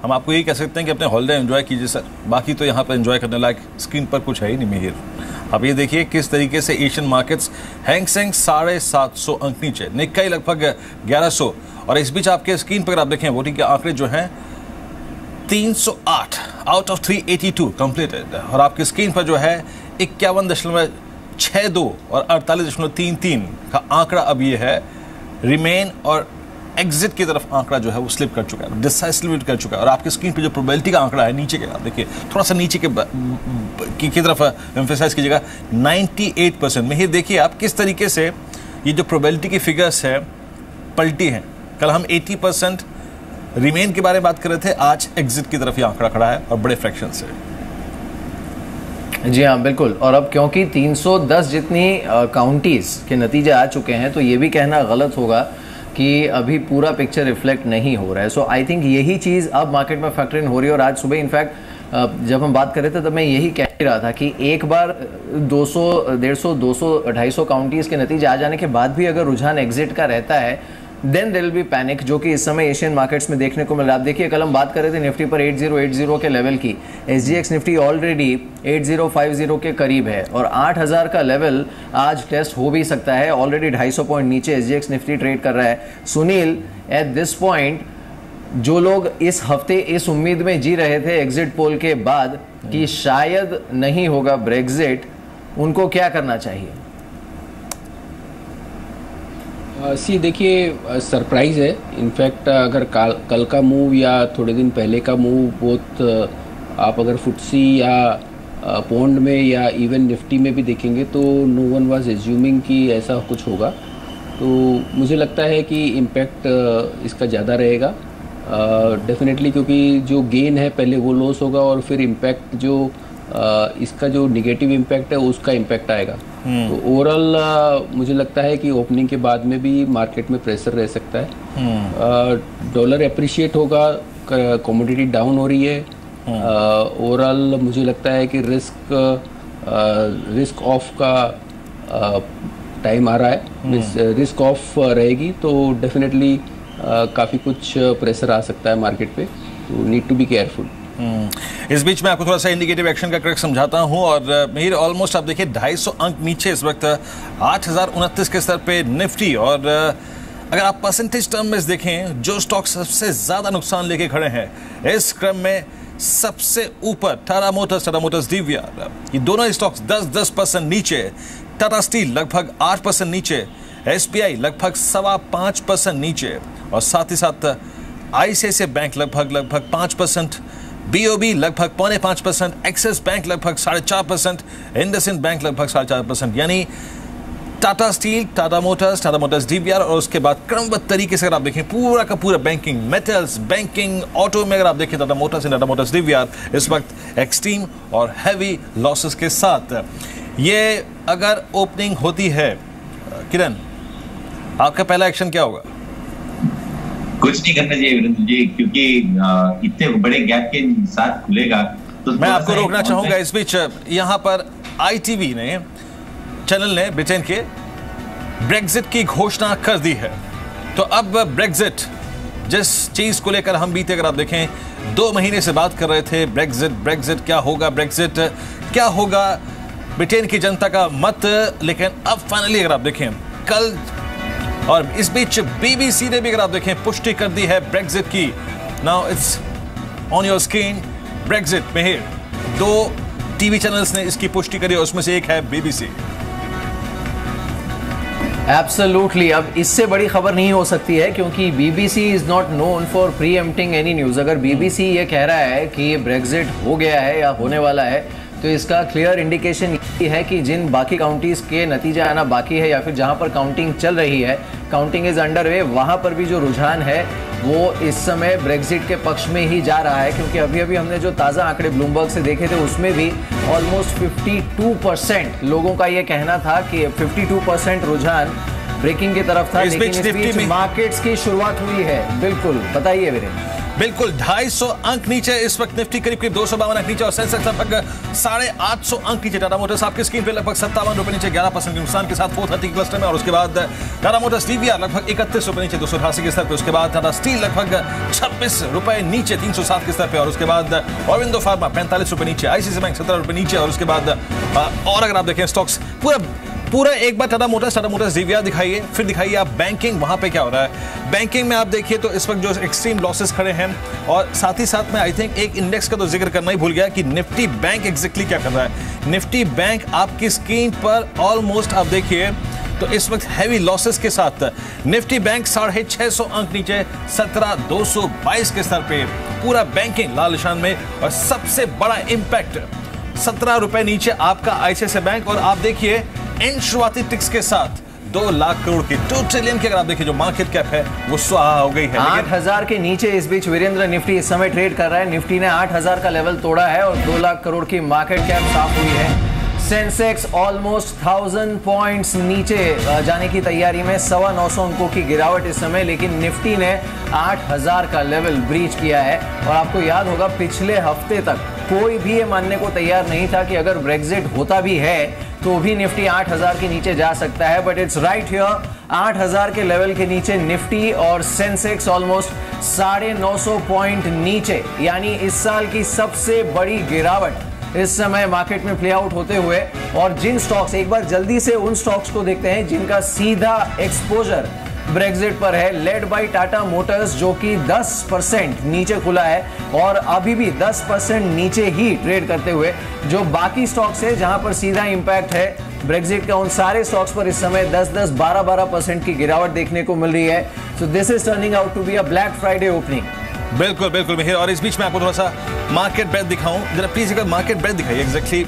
हम आपको यही कह सकते हैं कि अपने हॉलीडे एंजॉय कीजिए सर, बाकी तो यहाँ पर एंजॉय करने लायक स्क्रीन पर कुछ है ही नहीं मिहिर। अब ये देखिए किस तरीके से एशियन मार्केट्स, हैंग सेंग 750 अंक नीचे, निक्काई लगभग 1100, और इस बीच आपके स्क्रीन पर आप देखें वोटिंग के आंकड़े जो हैं 308 आउट ऑफ 382 कंप्लीटेड, और आपकी स्क्रीन पर जो है 51.62 और 48.33 का आंकड़ा अब ये है रिमेन, और एग्जिट की तरफ आंकड़ा जो है वो स्लिप कर चुका है, डिसाइसिवली कर चुका है। और आपकी स्क्रीन पे जो प्रोबेबिलिटी का आंकड़ा है नीचे के, आप देखिए थोड़ा सा नीचे की तरफ एम्फेसाइज कीजिएगा, 98% में ही देखिए आप किस तरीके से ये जो प्रोबेबिलिटी की फिगर्स है पलटी हैं। कल हम 80% रिमेन के बारे में बात कर रहे थे, आज एग्जिट की तरफ ये आंकड़ा खड़ा है और बड़े फ्रैक्शन से। जी हाँ बिल्कुल, और अब क्योंकि 310 जितनी काउंटीज के नतीजे आ चुके हैं तो ये भी कहना गलत होगा कि अभी पूरा पिक्चर रिफ्लेक्ट नहीं हो रहा है। सो आई थिंक यही चीज़ अब मार्केट में फैक्टर इन हो रही है। और आज सुबह इनफैक्ट जब हम बात कर रहे थे तब मैं यही कह रहा था कि एक बार 200, 150, 200, 250 काउंटीज के नतीजे आ जाने के बाद भी अगर रुझान एग्जिट का रहता है then there will be panic, जो कि इस समय एशियन मार्केट्स में देखने को मिल रहा है। आप देखिए कल हम बात कर रहे थे निफ्टी पर 8080 के लेवल की, SGX निफ्टी ऑलरेडी 8050 के करीब है और 8000 का लेवल आज टेस्ट हो भी सकता है। ऑलरेडी 250 पॉइंट नीचे SGX निफ्टी ट्रेड कर रहा है। सुनील, एट दिस पॉइंट जो लोग इस हफ्ते इस उम्मीद में जी रहे थे एग्जिट पोल के बाद कि शायद नहीं होगा ब्रेक्जिट, उनको क्या करना चाहिए? देखिए सरप्राइज है। इनफैक्ट अगर कल का मूव या थोड़े दिन पहले का मूव बहुत आप अगर फुटसी या पौंड में या इवन निफ्टी में भी देखेंगे तो नो वन वाज एज्यूमिंग कि ऐसा कुछ होगा। तो मुझे लगता है कि इम्पैक्ट इसका ज़्यादा रहेगा डेफिनेटली, क्योंकि जो गेन है पहले वो लॉस होगा और फिर इम्पैक्ट जो इसका जो निगेटिव इम्पैक्ट है उसका इम्पैक्ट आएगा। तो ओवरऑल मुझे लगता है कि ओपनिंग के बाद में भी मार्केट में प्रेशर रह सकता है। डॉलर एप्रिशिएट होगा, कमोडिटी डाउन हो रही है। ओवरऑल मुझे लगता है कि रिस्क ऑफ का टाइम आ रहा है। रिस्क ऑफ रहेगी तो डेफिनेटली काफ़ी कुछ प्रेशर आ सकता है मार्केट पे, तो नीड टू बी केयरफुल। इस बीच में आपको थोड़ा सा इंडिकेटिव एक्शन का क्रैक समझाता हूं। और मेरे ऑलमोस्ट आप देखिए 250 अंक नीचे इस वक्त 8029 के स्तर पे निफ्टी। और अगर आप परसेंटेज टर्म में देखें जो स्टॉक सबसे ज्यादा नुकसान लेके खड़े हैं इस क्रम में सबसे ऊपर टाटा मोटर्स DVR, ये दोनों स्टॉक्स 10% नीचे, टाटा स्टील लगभग 8% नीचे, SBI लगभग 5.25% नीचे, और साथ ही साथ ICICI बैंक लगभग 5%, BOB लगभग 4.5%, एक्सिस बैंक लगभग 4.5%, इंडसइंड बैंक लगभग 4.5%। यानी Tata steel, Tata Motors DVR, और उसके बाद क्रमबद्ध तरीके से अगर आप देखें पूरा का पूरा बैंकिंग, मेटल्स, बैंकिंग, ऑटो में अगर आप देखें टाटा मोटर्स DVR इस वक्त एक्सट्रीम और हैवी लॉसेस के साथ। ये अगर ओपनिंग होती है, किरण आपका पहला एक्शन क्या होगा? कुछ नहीं करना चाहिए वीरेंद्र जी, क्योंकि इतने बड़े गैप के साथ खुलेगा तो मैं आपको रोकना चाहूंगा इस बीच। यहां पर ITV चैनल ने ब्रिटेन के ब्रेक्जिट की घोषणा कर दी है। तो अब ब्रेक्जिट जिस चीज को लेकर हम बीते अगर आप देखें 2 महीने से बात कर रहे थे, ब्रेक्जिट क्या होगा, ब्रेक्जिट क्या होगा, ब्रिटेन की जनता का मत, लेकिन अब फाइनली अगर आप देखें कल, और इस बीच BBC ने भी अगर आप देखें पुष्टि कर दी है ब्रेक्जिट की। Now it's on your screen Brexit में 2 टीवी चैनल्स ने इसकी पुष्टि करी और उसमें से एक है BBC। एब्सोल्युटली, अब इससे बड़ी खबर नहीं हो सकती है क्योंकि BBC is not known for preempting any news. अगर BBC ये कह रहा है कि ब्रेक्जिट हो गया है या होने वाला है तो इसका क्लियर इंडिकेशन ये है कि जिन बाकी काउंटीज के नतीजा आना बाकी है या फिर जहां पर काउंटिंग चल रही है, काउंटिंग इज अंडर वे, वहां पर भी जो रुझान है वो इस समय ब्रेक्जिट के पक्ष में ही जा रहा है। क्योंकि अभी अभी हमने जो ताज़ा आंकड़े ब्लूमबर्ग से देखे थे उसमें भी ऑलमोस्ट 52% लोगों का ये कहना था कि 52% रुझान ब्रेकिंग की तरफ था। लेकिन इस बीच मार्केट्स की शुरुआत हुई है। बिल्कुल, बताइए वीरेंद्र। बिल्कुल 250 अंक नीचे इस वक्त निफ्टी करीब 252 अंक नीचे और सेंसेक्स लगभग 850 अंक नीचे। टाटा मोटर्स आपकी स्क्रीन पे लगभग 57 रुपए नीचे 11% के नुकसान के साथ 430 क्लस्टर में। और उसके बाद टाटा मोटर्स डीवीआर लगभग 31 रुपए नीचे 288 के स्तर पे। उसके बाद टाटा स्टील लगभग 26 रुपए नीचे 307 के स्तर पे। और उसके बाद अरविंदो फार्मा 45 रुपए नीचे, आईसीआईसीआई बैंक 17 रुपए नीचे। और उसके बाद और अगर आप देखें स्टॉक्स पूरा एक बार टाटा मोटर्स डीवीआर दिखाइए, फिर दिखाइए आप बैंकिंग, वहां पे क्या हो रहा है। बैंकिंग में आप देखिए तो इस वक्त जो एक्सट्रीम लॉसेस खड़े हैं। और साथ ही साथ में आई थिंक एक इंडेक्स का तो जिक्र करना ही भूल गया कि निफ्टी बैंक एग्जैक्टली क्या कर रहा है। निफ्टी बैंक आपकी स्क्रीन पर ऑलमोस्ट आप देखिए तो इस वक्त हैवी लॉसेस के साथ निफ्टी बैंक 650 अंक नीचे 17,222 के स्तर पे। पूरा बैंकिंग लाल निशान में और सबसे बड़ा इंपैक्ट 17 रुपए नीचे आपका आईसीआईसीआई बैंक। और आप देखिए इन शुरुआती टिक्स के साथ 2 लाख करोड़ की 2 ट्रिलियन की अगर आप देखिए जो मार्केट कैप है वो स्वाहा हो गई है। 8,000 के नीचे इस बीच वीरेंद्र निफ्टी इस समय ट्रेड कर रहा है। निफ्टी ने 8,000 का लेवल तोड़ा है और 2 लाख करोड़ की मार्केट कैप साफ हुई है। सेंसेक्स ऑलमोस्ट 1000 पॉइंट्स नीचे जाने की तैयारी में, 925 अंकों की गिरावट इस समय। लेकिन निफ्टी ने 8,000 का लेवल ब्रीच किया है। और आपको याद होगा पिछले हफ्ते तक कोई भी ये मानने को तैयार नहीं था कि अगर ब्रेक्जिट होता भी है तो भी निफ्टी 8,000 के नीचे जा सकता है। बट इट्स राइट हियर, 8,000 के लेवल के नीचे निफ्टी और सेंसेक्स ऑलमोस्ट 950 पॉइंट नीचे, यानी इस साल की सबसे बड़ी गिरावट इस समय मार्केट में प्ले आउट होते हुए। और जिन स्टॉक्स, एक बार जल्दी से उन स्टॉक्स को देखते हैं जिनका सीधा एक्सपोजर ब्रेक्जिट पर है। लेड बाय टाटा मोटर्स जो कि 10% नीचे खुला है और अभी भी 10% नीचे ही ट्रेड करते हुए। जो बाकी स्टॉक्स है जहां पर सीधा इंपैक्ट है ब्रेक्जिट का, उन सारे स्टॉक्स पर इस समय 10-10, 12-12% की गिरावट देखने को मिल रही है। So this is turning out to be a Black Friday opening. बिल्कुल मिहिर। और इस बीच में आपको थोड़ा सा मार्केट ब्रेथ दिखाऊं, जरा प्लीज एक बार मार्केट ब्रेथ दिखाइए एग्जैक्टली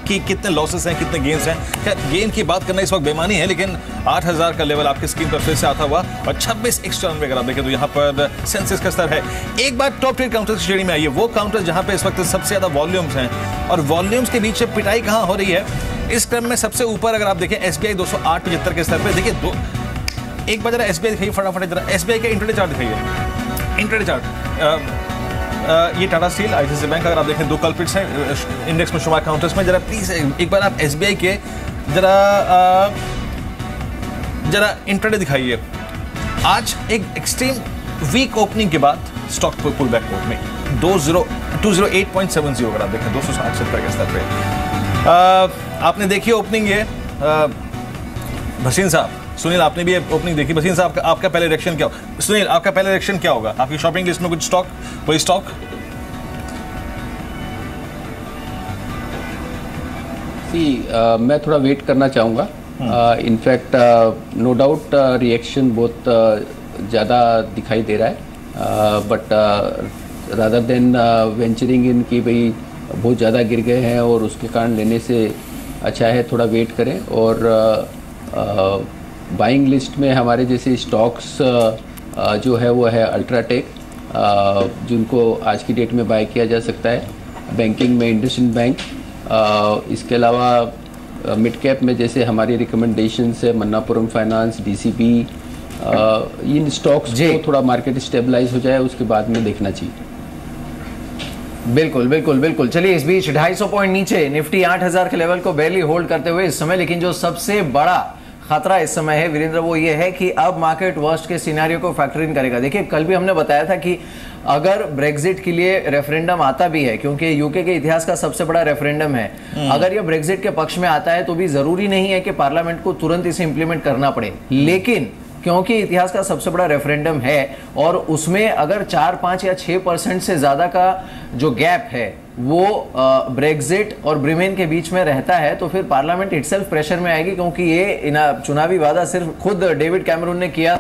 कि कितने लॉसेस हैं, कितने गेन्स हैं। खैर गेन की बात करना इस वक्त बेमानी है, लेकिन 8,000 का लेवल आपकी स्क्रीन पर फिर से आता हुआ और 26,194 अगर आप देखें तो यहाँ पर सेंसेक्स का स्तर है। एक बार टॉप ट्रेड काउंटर्स की श्रेणी में आइए, वो काउंटर जहाँ पे इस वक्त सबसे ज्यादा वॉल्यूम्स हैं और वॉल्यूम्स के बीच पिटाई कहाँ हो रही है। इस क्रम में सबसे ऊपर अगर आप देखें एसबीआई 208.75 के स्तर पर। देखिए एक बार जरा एसबीआई दिखाइए फटाफट, जरा एसबीआई का इंट्राडे चार्ट दिखाइए। इंट्राडे चार्ट ये टाटा स्टील, आईसीआईसीआई बैंक अगर आप देखें 2 कल्प्रिट्स हैं इंडेक्स में शुमार काउंटर्स में। जरा प्लीज एक बार आप एसबीआई के जरा इंट्राडे दिखाइए। आज एक एक्सट्रीम वीक ओपनिंग के बाद स्टॉक पुल बैक मोड में 208.70 अगर आप देखें 260 के स्तर पे। आपने देखी ओपनिंग ये भसीन साहब, सुनील आपने भी ओपनिंग देखी। भसीन साहब आपका पहले रिएक्शन क्या होगा? सुनील आपका पहले रिएक्शन क्या होगा? आपकी शॉपिंग लिस्ट में कुछ स्टॉक, कोई स्टॉक? मैं थोड़ा वेट करना चाहूँगा। इनफैक्ट नो डाउट रिएक्शन बहुत ज़्यादा दिखाई दे रहा है, बट रादर देन वेंचरिंग इन कि भाई बहुत ज़्यादा गिर गए हैं और उसके कारण लेने से अच्छा है थोड़ा वेट करें। और बाइंग लिस्ट में हमारे जैसे स्टॉक्स जो है वो है अल्ट्राटेक, जिनको आज की डेट में बाय किया जा सकता है। बैंकिंग में इंडसइंड बैंक, इसके अलावा मिड कैप में जैसे हमारी रिकमेंडेशंस है मन्नापुरम फाइनेंस, डीसीबी, इन स्टॉक्स को थोड़ा मार्केट स्टेबलाइज हो जाए उसके बाद में देखना चाहिए। बिल्कुल। चलिए इस बीच 250 पॉइंट नीचे निफ्टी 8,000 के लेवल को बैरली होल्ड करते हुए इस समय। लेकिन जो सबसे बड़ा खतरा इस समय है वीरेंद्र, वो ये है कि अब मार्केट वर्स्ट के सिनेरियो को फैक्टर इन करेगा। देखिए कल भी हमने बताया था कि अगर ब्रेक्जिट के लिए रेफरेंडम आता भी है, क्योंकि यूके के इतिहास का सबसे बड़ा रेफरेंडम है, अगर ये ब्रेक्जिट के पक्ष में आता है तो भी जरूरी नहीं है कि पार्लियामेंट को तुरंत इसे इंप्लीमेंट करना पड़े। लेकिन क्योंकि इतिहास का सबसे बड़ा रेफरेंडम है और उसमें अगर 4, 5 या 6% से ज्यादा का जो गैप है वो ब्रेक्जिट और ब्रिमेन के बीच में रहता है, तो फिर पार्लियामेंट इटसेल्फ प्रेशर में आएगी। क्योंकि ये चुनावी वादा सिर्फ खुद डेविड कैमरून ने किया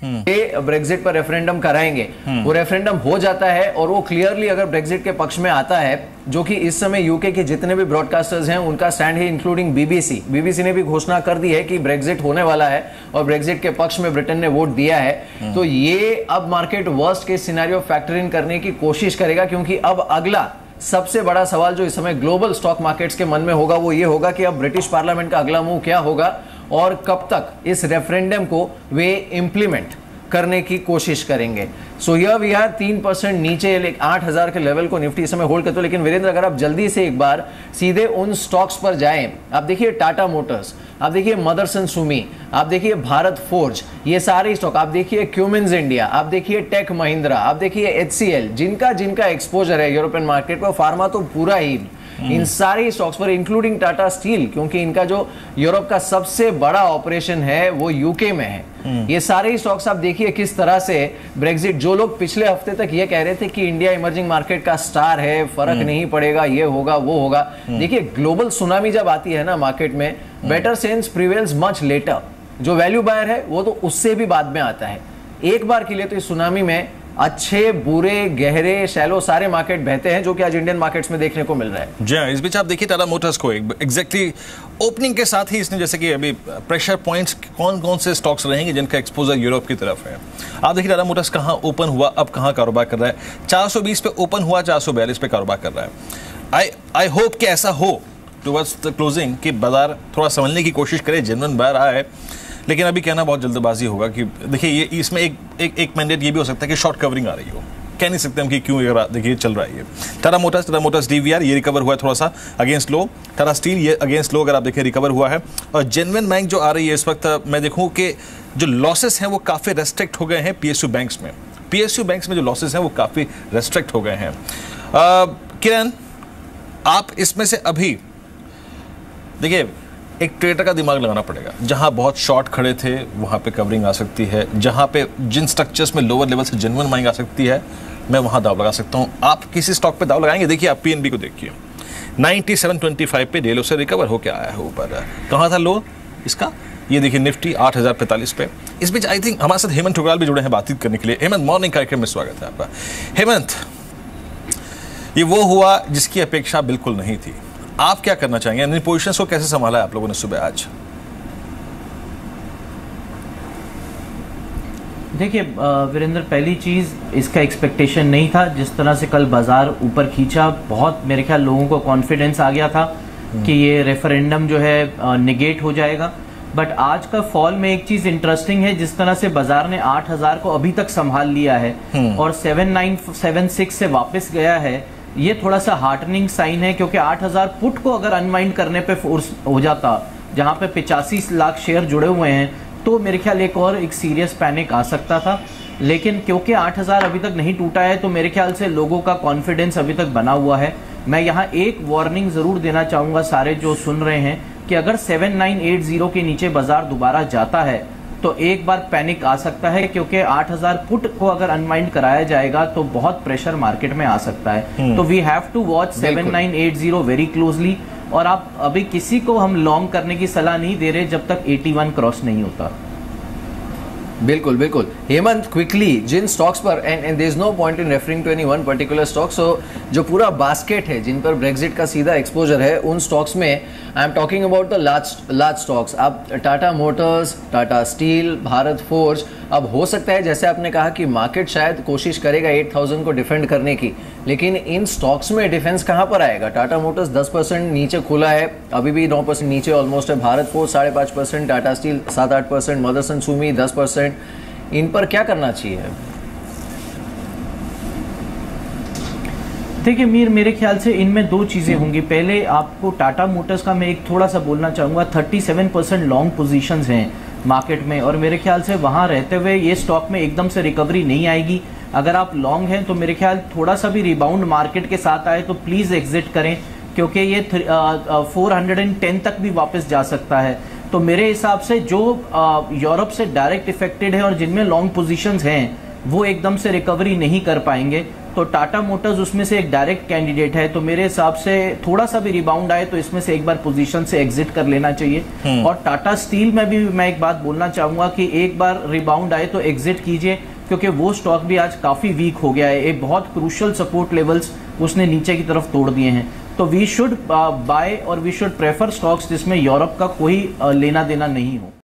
कि ब्रेक्जिट पर रेफरेंडम कराएंगे, वो रेफरेंडम हो जाता है और वो क्लियरली अगर ब्रेक्जिट के पक्ष में आता है, जो कि इस समय यूके के जितने भी ब्रॉडकास्टर्स हैं उनका स्टैंड है, इंक्लूडिंग बीबीसी ने भी घोषणा कर दी है कि ब्रेक्जिट होने वाला है और ब्रेक्जिट के पक्ष में ब्रिटेन ने वोट दिया है। तो ये अब market worst case scenario factor in करने की कोशिश करेगा, क्योंकि अब अगला सबसे बड़ा सवाल जो इस समय ग्लोबल स्टॉक मार्केट्स के मन में होगा वो ये होगा कि अब ब्रिटिश पार्लियामेंट का अगला मूव क्या होगा और कब तक इस रेफरेंडम को वे इंप्लीमेंट करने की कोशिश करेंगे। सो हियर वी आर 3% नीचे 8,000 के लेवल को निफ्टी समय होल्ड करते हो। लेकिन वीरेंद्र, अगर आप जल्दी से एक बार सीधे उन स्टॉक्स पर जाएं, आप देखिए टाटा मोटर्स, आप देखिए मदरसन सुमी, आप देखिए भारत फोर्ज, ये सारे स्टॉक, आप देखिए क्यूमिंस इंडिया, आप देखिए टेक महिंद्रा, आप देखिए HCL, जिनका एक्सपोजर है यूरोपियन मार्केट पर, फार्मा तो पूरा ही, इन सारे स्टॉक्स पर इंक्लूडिंग टाटा स्टील, क्योंकि इनका जो यूरोप का सबसे बड़ा ऑपरेशन है वो यूके में है। ये सारे स्टॉक्स आप देखिए किस तरह से ब्रेक्सिट, जो लोग पिछले हफ्ते तक ये कह रहे थे कि इंडिया इमर्जिंग मार्केट का स्टार है, फर्क नहीं पड़ेगा, ये होगा वो होगा, देखिए ग्लोबल सुनामी जब आती है ना मार्केट में, better sense prevails much later. जो वैल्यू बायर है वो तो उससे भी बाद में आता है। एक बार के लिए तो इस सुनामी में अच्छे बुरे गहरे शैलो सारे मार्केट बहते हैं, जो कि आज इंडियन मार्केट्स में देखने को मिल रहा है। जी हाँ, इस बीच आप देखिए टाटा मोटर्स को एग्जैक्टली ओपनिंग के साथ ही इसने, जैसे कि अभी प्रेशर पॉइंट्स कौन कौन से स्टॉक्स रहेंगे जिनका एक्सपोजर यूरोप की तरफ है। आप देखिए टाटा मोटर्स कहाँ ओपन हुआ, अब कहाँ कारोबार कर रहा है। 420 पे ओपन हुआ, 442 पे कारोबार कर रहा है। आई होप कि ऐसा हो टुवर्ड्स द क्लोजिंग कि बाजार थोड़ा समझने की कोशिश करे, जेन्युइन बायर आया है। लेकिन अभी कहना बहुत जल्दबाजी होगा कि देखिए ये इसमें एक मैंडेट ये भी हो सकता है कि शॉर्ट कवरिंग आ रही हो, कह नहीं सकते हम कि क्यों देखिए चल रहा है ये। टाटा मोटर्स DVR ये रिकवर हुआ है थोड़ा सा अगेंस्ट लो, टाटा स्टील ये अगेंस्ट लो अगर आप देखें रिकवर हुआ है। और जेन्युइन बैंक जो आ रही है इस वक्त, मैं देखूँ कि जो लॉसेस हैं वो काफ़ी रेस्ट्रिक्ट हो गए हैं PSU बैंक्स में। PSU बैंक्स में जो लॉसेस हैं वो काफ़ी रेस्ट्रिक्ट हो गए हैं। किरण, आप इसमें से अभी देखिए एक ट्रेडर का दिमाग लगाना पड़ेगा। जहां बहुत शॉर्ट खड़े थे वहां पे कवरिंग आ सकती है, जहां पे जिन स्ट्रक्चर्स में लोअर लेवल से जेन्युइन माइंग आ सकती है, मैं वहां दाव लगा सकता हूं। आप किसी स्टॉक पे दाव लगाएंगे? देखिए आप PNB को देखिए, 9725 पे डेलो से रिकवर होकर आया है ऊपर। कहां था लो इसका? ये देखिए निफ्टी 8045 पे। इस बीच आई थिंक हमारे साथ हेमंत ठुकराल भी जुड़े हैं बातचीत करने के लिए। हेमंत, मॉर्निंग कार्यक्रम में स्वागत है आपका। हेमंत, ये वो हुआ जिसकी अपेक्षा बिल्कुल नहीं थी, आप क्या करना चाहेंगे? इन पोजीशंस को कैसे संभाला है आप लोगों ने सुबह आज? देखिए वीरेंद्र, पहली चीज़ इसका एक्सपेक्टेशन नहीं था। जिस तरह से कल बाजार ऊपर खींचा, बहुत मेरे ख्याल लोगों को कॉन्फिडेंस आ गया था कि ये रेफरेंडम जो है निगेट हो जाएगा। बट आज का फॉल में एक चीज़ इंटरेस्टिंग है, जिस तरह से बाजार ने 8000 को अभी तक संभाल लिया है और 7976 से वापस गया है, ये थोड़ा सा हार्टनिंग साइन है। क्योंकि 8000 पुट को अगर अनवाइंड करने पे फोर्स हो जाता, जहां पे 85 लाख शेयर जुड़े हुए हैं, तो मेरे ख्याल एक सीरियस पैनिक आ सकता था। लेकिन क्योंकि 8000 अभी तक नहीं टूटा है, तो मेरे ख्याल से लोगों का कॉन्फिडेंस अभी तक बना हुआ है। मैं यहाँ एक वार्निंग जरूर देना चाहूंगा सारे जो सुन रहे हैं कि अगर 7980 के नीचे बाजार दोबारा जाता है तो एक बार पैनिक आ सकता है, क्योंकि 8000 पुट को अगर अनवाइंड कराया जाएगा तो बहुत प्रेशर मार्केट में आ सकता है। तो we have to watch 7980 very closely. और आप अभी किसी को हम लॉन्ग करने की सलाह नहीं दे रहे जब तक 81 क्रॉस नहीं होता। बिल्कुल बिल्कुल। हेमंत, क्विकली जिन स्टॉक्स पर, and there is no point in referring to any one particular stock, so जो पूरा बास्केट है जिन पर ब्रेक्सिट का सीधा एक्सपोजर है, उन स्टॉक्स में I am talking about the large stocks. अब Tata Motors, Tata Steel, Bharat Forge, अब हो सकता है जैसे आपने कहा कि मार्केट शायद कोशिश करेगा 8000 को डिफेंड करने की, लेकिन इन स्टॉक्स में डिफेंस कहां पर आएगा? टाटा मोटर्स 10% नीचे खुला है, अभी भी 9% नीचे ऑलमोस्ट है। भारत फोर्ज 5.5%, टाटा स्टील 7-8%, मदरसन सुमी 10%। इन पर क्या करना चाहिए? देखिए मीर, मेरे ख्याल से इनमें दो चीज़ें होंगी। पहले आपको टाटा मोटर्स का मैं एक थोड़ा सा बोलना चाहूँगा, 37% लॉन्ग पोजीशंस हैं मार्केट में, और मेरे ख्याल से वहाँ रहते हुए ये स्टॉक में एकदम से रिकवरी नहीं आएगी। अगर आप लॉन्ग हैं तो मेरे ख्याल थोड़ा सा भी रिबाउंड मार्केट के साथ आए तो प्लीज़ एग्जिट करें, क्योंकि ये 410 तक भी वापस जा सकता है। तो मेरे हिसाब से जो यूरोप से डायरेक्ट इफेक्टेड है और जिनमें लॉन्ग पोजीशंस हैं, वो एकदम से रिकवरी नहीं कर पाएंगे। तो टाटा मोटर्स उसमें से एक डायरेक्ट कैंडिडेट है। तो मेरे हिसाब से थोड़ा सा भी रिबाउंड आए तो इसमें से एक बार पोजीशन से एग्जिट कर लेना चाहिए। और टाटा स्टील में भी मैं एक बात बोलना चाहूंगा कि एक बार रिबाउंड आए तो एग्जिट कीजिए, क्योंकि वो स्टॉक भी आज काफी वीक हो गया है। एक बहुत क्रूशियल सपोर्ट लेवल्स उसने नीचे की तरफ तोड़ दिए हैं। तो वी शुड बाय और वी शुड प्रेफर स्टॉक्स जिसमें यूरोप का कोई लेना देना नहीं हो।